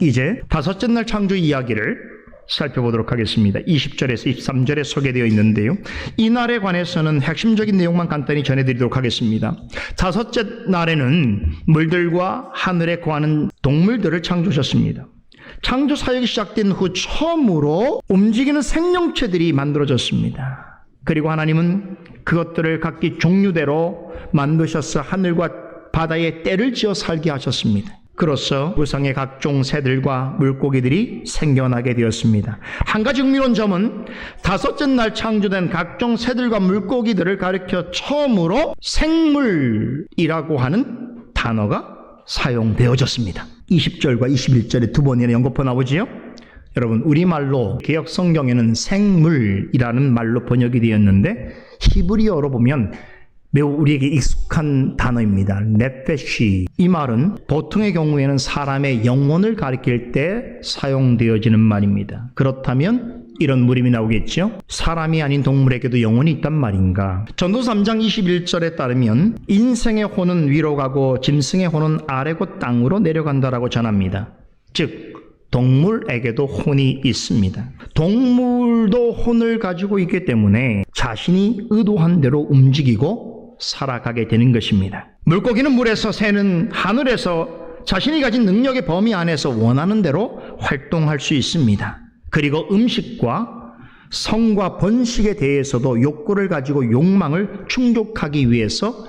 이제 다섯째 날 창조 이야기를 살펴보도록 하겠습니다. 20절에서 23절에 소개되어 있는데요. 이 날에 관해서는 핵심적인 내용만 간단히 전해드리도록 하겠습니다. 다섯째 날에는 물들과 하늘에 거하는 동물들을 창조하셨습니다. 창조 사역이 시작된 후 처음으로 움직이는 생명체들이 만들어졌습니다. 그리고 하나님은 그것들을 각기 종류대로 만드셔서 하늘과 바다에 떼를 지어 살게 하셨습니다. 그로써 우상의 각종 새들과 물고기들이 생겨나게 되었습니다. 한 가지 흥미로운 점은 다섯째 날 창조된 각종 새들과 물고기들을 가리켜 처음으로 생물이라고 하는 단어가 사용되어졌습니다. 20절과 21절에 두 번이나 연거푸 나오지요? 여러분, 우리말로 개역 성경에는 생물이라는 말로 번역이 되었는데 히브리어로 보면 매우 우리에게 익숙한 단어입니다. 네페시. 이 말은 보통의 경우에는 사람의 영혼을 가리킬 때 사용되어지는 말입니다. 그렇다면 이런 물음이 나오겠죠? 사람이 아닌 동물에게도 영혼이 있단 말인가? 전도서 3장 21절에 따르면 인생의 혼은 위로 가고 짐승의 혼은 아래고 땅으로 내려간다라고 전합니다. 즉 동물에게도 혼이 있습니다. 동물도 혼을 가지고 있기 때문에 자신이 의도한 대로 움직이고 살아가게 되는 것입니다. 물고기는 물에서, 새는 하늘에서 자신이 가진 능력의 범위 안에서 원하는 대로 활동할 수 있습니다. 그리고 음식과 성과 번식에 대해서도 욕구를 가지고 욕망을 충족하기 위해서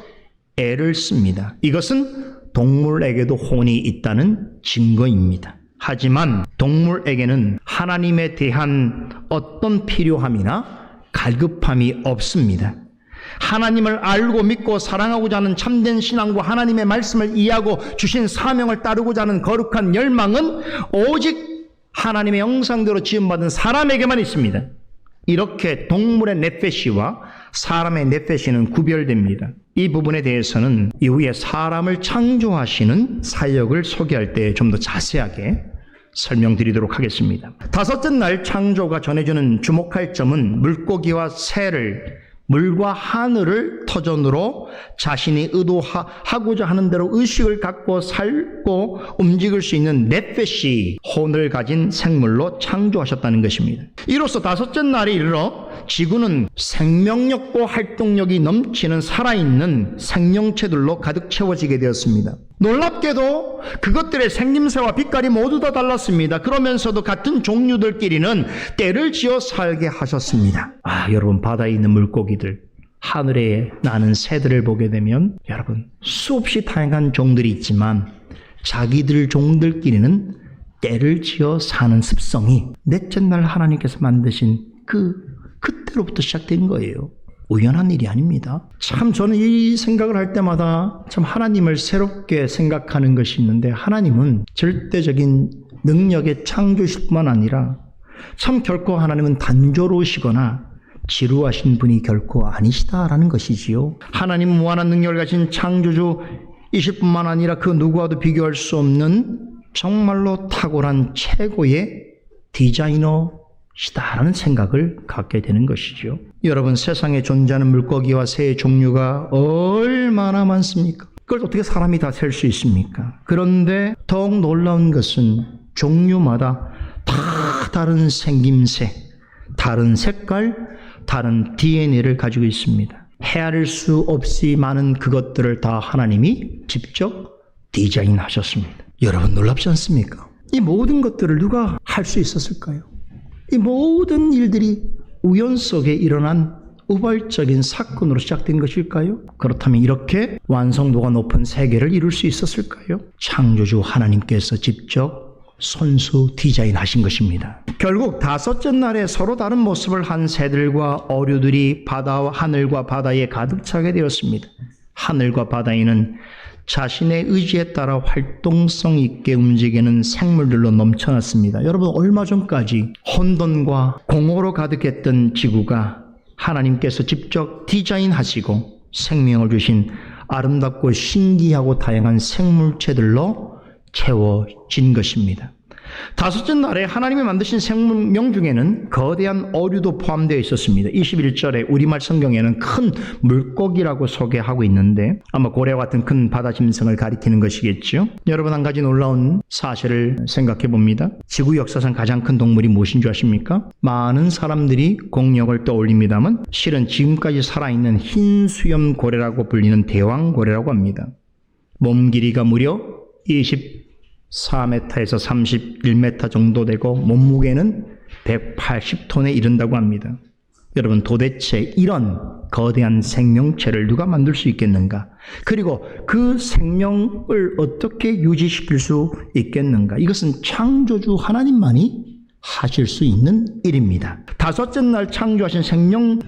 애를 씁니다. 이것은 동물에게도 혼이 있다는 증거입니다. 하지만 동물에게는 하나님에 대한 어떤 필요함이나 갈급함이 없습니다. 하나님을 알고 믿고 사랑하고자 하는 참된 신앙과 하나님의 말씀을 이해하고 주신 사명을 따르고자 하는 거룩한 열망은 오직 하나님의 형상대로 지음받은 사람에게만 있습니다. 이렇게 동물의 네페시와 사람의 네페시는 구별됩니다. 이 부분에 대해서는 이후에 사람을 창조하시는 사역을 소개할 때 좀 더 자세하게 설명드리도록 하겠습니다. 다섯째 날 창조가 전해주는 주목할 점은 물고기와 새를, 물과 하늘을 터전으로 자신이 의도하고자 하는 대로 의식을 갖고 살고 움직일 수 있는 네페시, 혼을 가진 생물로 창조하셨다는 것입니다. 이로써 다섯째 날에 이르러 지구는 생명력과 활동력이 넘치는 살아있는 생명체들로 가득 채워지게 되었습니다. 놀랍게도 그것들의 생김새와 빛깔이 모두 다 달랐습니다. 그러면서도 같은 종류들끼리는 떼를 지어 살게 하셨습니다. 여러분, 바다에 있는 물고기들, 하늘에 나는 새들을 보게 되면 여러분, 수없이 다양한 종들이 있지만 자기들 종들끼리는 떼를 지어 사는 습성이 넷째 날 하나님께서 만드신 그때로부터 시작된 거예요. 우연한 일이 아닙니다. 참 저는 이 생각을 할 때마다 참 하나님을 새롭게 생각하는 것이 있는데, 하나님은 절대적인 능력의 창조실 뿐만 아니라 참 결코 하나님은 단조로우시거나 지루하신 분이 결코 아니시다라는 것이지요. 하나님은 무한한 능력을 가진 창조주이실 뿐만 아니라 그 누구와도 비교할 수 없는 정말로 탁월한 최고의 디자이너시다라는 생각을 갖게 되는 것이죠. 여러분, 세상에 존재하는 물고기와 새의 종류가 얼마나 많습니까? 그걸 어떻게 사람이 다 셀 수 있습니까? 그런데 더욱 놀라운 것은 종류마다 다 다른 생김새, 다른 색깔, 다른 DNA를 가지고 있습니다. 헤아릴 수 없이 많은 그것들을 다 하나님이 직접 디자인하셨습니다. 여러분, 놀랍지 않습니까? 이 모든 것들을 누가 할 수 있었을까요? 이 모든 일들이 우연 속에 일어난 우발적인 사건으로 시작된 것일까요? 그렇다면 이렇게 완성도가 높은 세계를 이룰 수 있었을까요? 창조주 하나님께서 직접 손수 디자인하신 것입니다. 결국 다섯째 날에 서로 다른 모습을 한 새들과 어류들이 바다와 하늘과 바다에 가득 차게 되었습니다. 하늘과 바다에는 자신의 의지에 따라 활동성 있게 움직이는 생물들로 넘쳐났습니다. 여러분, 얼마 전까지 혼돈과 공허로 가득했던 지구가 하나님께서 직접 디자인하시고 생명을 주신 아름답고 신기하고 다양한 생물체들로 채워진 것입니다. 다섯째 날에 하나님이 만드신 생명 중에는 거대한 어류도 포함되어 있었습니다. 21절에 우리말 성경에는 큰 물고기라고 소개하고 있는데 아마 고래와 같은 큰 바다 짐승을 가리키는 것이겠죠. 여러분, 한 가지 놀라운 사실을 생각해 봅니다. 지구 역사상 가장 큰 동물이 무엇인 줄 아십니까? 많은 사람들이 공룡을 떠올립니다만 실은 지금까지 살아있는 흰 수염 고래라고 불리는 대왕고래라고 합니다. 몸 길이가 무려 24m에서 31m 정도 되고 몸무게는 180톤에 이른다고 합니다. 여러분, 도대체 이런 거대한 생명체를 누가 만들 수 있겠는가? 그리고 그 생명을 어떻게 유지시킬 수 있겠는가? 이것은 창조주 하나님만이 하실 수 있는 일입니다. 다섯째 날 창조하신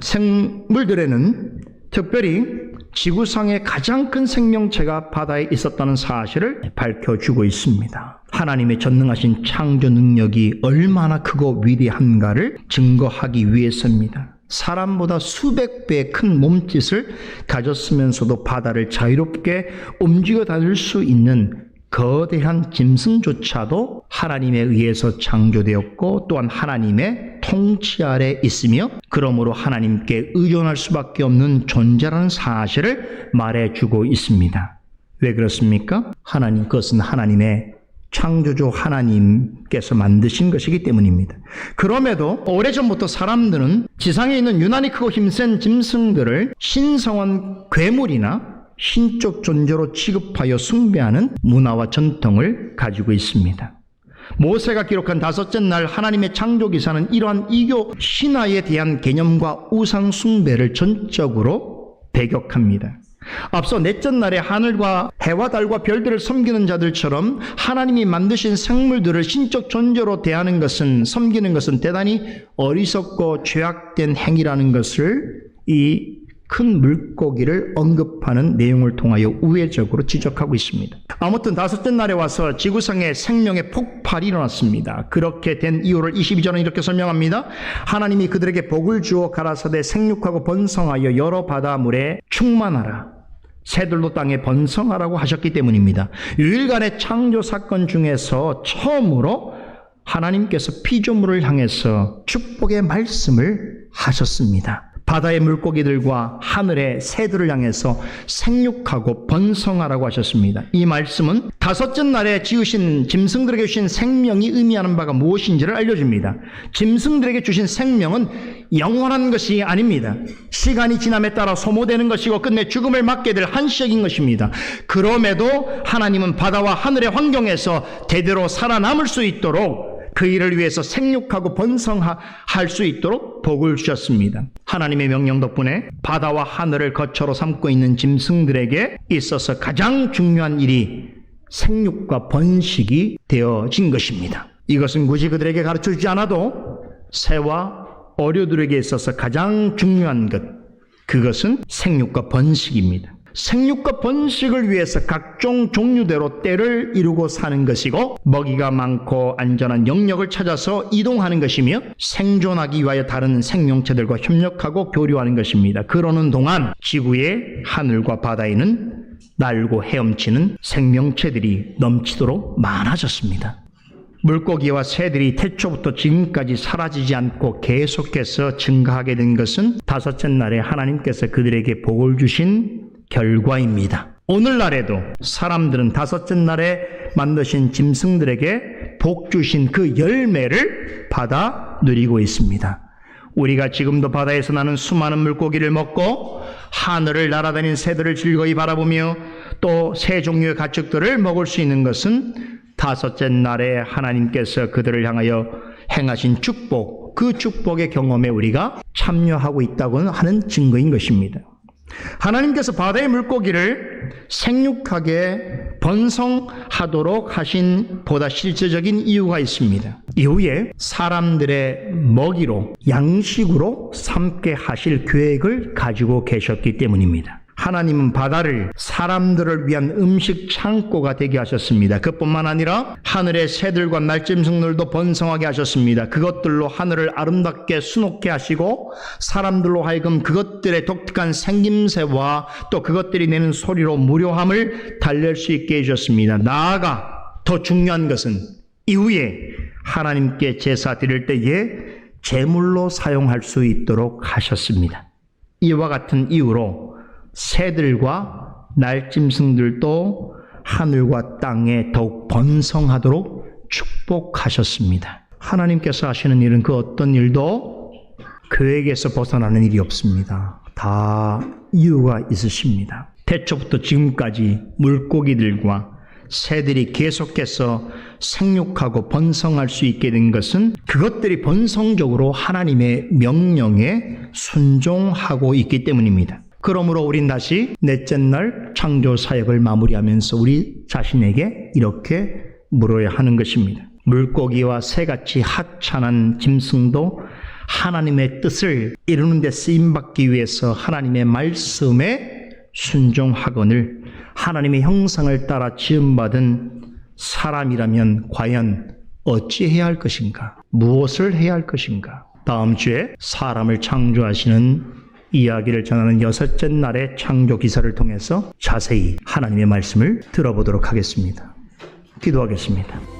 생물들에는 특별히 지구상의 가장 큰 생명체가 바다에 있었다는 사실을 밝혀주고 있습니다. 하나님의 전능하신 창조 능력이 얼마나 크고 위대한가를 증거하기 위해서입니다. 사람보다 수백 배의 큰 몸짓을 가졌으면서도 바다를 자유롭게 움직여 다닐 수 있는 거대한 짐승조차도 하나님에 의해서 창조되었고 또한 하나님의 통치 아래 있으며 그러므로 하나님께 의존할 수밖에 없는 존재라는 사실을 말해주고 있습니다. 왜 그렇습니까? 그것은 하나님의 창조주 하나님께서 만드신 것이기 때문입니다. 그럼에도 오래전부터 사람들은 지상에 있는 유난히 크고 힘센 짐승들을 신성한 괴물이나 신적 존재로 취급하여 숭배하는 문화와 전통을 가지고 있습니다. 모세가 기록한 다섯째 날 하나님의 창조 기사는 이러한 이교 신화에 대한 개념과 우상 숭배를 전적으로 배격합니다. 앞서 넷째 날에 하늘과 해와 달과 별들을 섬기는 자들처럼 하나님이 만드신 생물들을 신적 존재로 대하는 것은, 섬기는 것은 대단히 어리석고 죄악된 행위라는 것을 이 큰 물고기를 언급하는 내용을 통하여 우회적으로 지적하고 있습니다. 아무튼 다섯째 날에 와서 지구상에 생명의 폭발이 일어났습니다. 그렇게 된 이유를 22절은 이렇게 설명합니다. 하나님이 그들에게 복을 주어 가라사대 생육하고 번성하여 여러 바다물에 충만하라. 새들도 땅에 번성하라고 하셨기 때문입니다. 유일간의 창조 사건 중에서 처음으로 하나님께서 피조물을 향해서 축복의 말씀을 하셨습니다. 바다의 물고기들과 하늘의 새들을 향해서 생육하고 번성하라고 하셨습니다. 이 말씀은 다섯째 날에 지으신 짐승들에게 주신 생명이 의미하는 바가 무엇인지를 알려줍니다. 짐승들에게 주신 생명은 영원한 것이 아닙니다. 시간이 지남에 따라 소모되는 것이고 끝내 죽음을 맞게 될 한시적인 것입니다. 그럼에도 하나님은 바다와 하늘의 환경에서 대대로 살아남을 수 있도록 그 일을 위해서 생육하고 번성할 수 있도록 복을 주셨습니다. 하나님의 명령 덕분에 바다와 하늘을 거처로 삼고 있는 짐승들에게 있어서 가장 중요한 일이 생육과 번식이 되어진 것입니다. 이것은 굳이 그들에게 가르쳐주지 않아도 새와 어류들에게 있어서 가장 중요한 것, 그것은 생육과 번식입니다. 생육과 번식을 위해서 각종 종류대로 때를 이루고 사는 것이고 먹이가 많고 안전한 영역을 찾아서 이동하는 것이며 생존하기 위하여 다른 생명체들과 협력하고 교류하는 것입니다. 그러는 동안 지구의 하늘과 바다에는 날고 헤엄치는 생명체들이 넘치도록 많아졌습니다. 물고기와 새들이 태초부터 지금까지 사라지지 않고 계속해서 증가하게 된 것은 다섯째 날에 하나님께서 그들에게 복을 주신 결과입니다. 오늘날에도 사람들은 다섯째 날에 만드신 짐승들에게 복 주신 그 열매를 받아 누리고 있습니다. 우리가 지금도 바다에서 나는 수많은 물고기를 먹고 하늘을 날아다니는 새들을 즐거이 바라보며 또 새 종류의 가축들을 먹을 수 있는 것은 다섯째 날에 하나님께서 그들을 향하여 행하신 축복, 그 축복의 경험에 우리가 참여하고 있다고 하는 증거인 것입니다. 하나님께서 바다의 물고기를 생육하게 번성하도록 하신 보다 실제적인 이유가 있습니다. 이후에 사람들의 먹이로, 양식으로 삼게 하실 계획을 가지고 계셨기 때문입니다. 하나님은 바다를 사람들을 위한 음식 창고가 되게 하셨습니다. 그뿐만 아니라 하늘의 새들과 날짐승들도 번성하게 하셨습니다. 그것들로 하늘을 아름답게 수놓게 하시고 사람들로 하여금 그것들의 독특한 생김새와 또 그것들이 내는 소리로 무료함을 달랠 수 있게 해주셨습니다. 나아가 더 중요한 것은 이후에 하나님께 제사 드릴 때에 제물로 사용할 수 있도록 하셨습니다. 이와 같은 이유로 새들과 날짐승들도 하늘과 땅에 더욱 번성하도록 축복하셨습니다. 하나님께서 하시는 일은 그 어떤 일도 그에게서 벗어나는 일이 없습니다. 다 이유가 있으십니다. 태초부터 지금까지 물고기들과 새들이 계속해서 생육하고 번성할 수 있게 된 것은 그것들이 번성적으로 하나님의 명령에 순종하고 있기 때문입니다. 그러므로 우린 다시 넷째 날 창조 사역을 마무리하면서 우리 자신에게 이렇게 물어야 하는 것입니다. 물고기와 새같이 하찮은 짐승도 하나님의 뜻을 이루는 데 쓰임받기 위해서 하나님의 말씀에 순종하거늘 하나님의 형상을 따라 지음받은 사람이라면 과연 어찌해야 할 것인가? 무엇을 해야 할 것인가? 다음 주에 사람을 창조하시는 이야기를 전하는 여섯째 날의 창조 기사를 통해서 자세히 하나님의 말씀을 들어보도록 하겠습니다. 기도하겠습니다.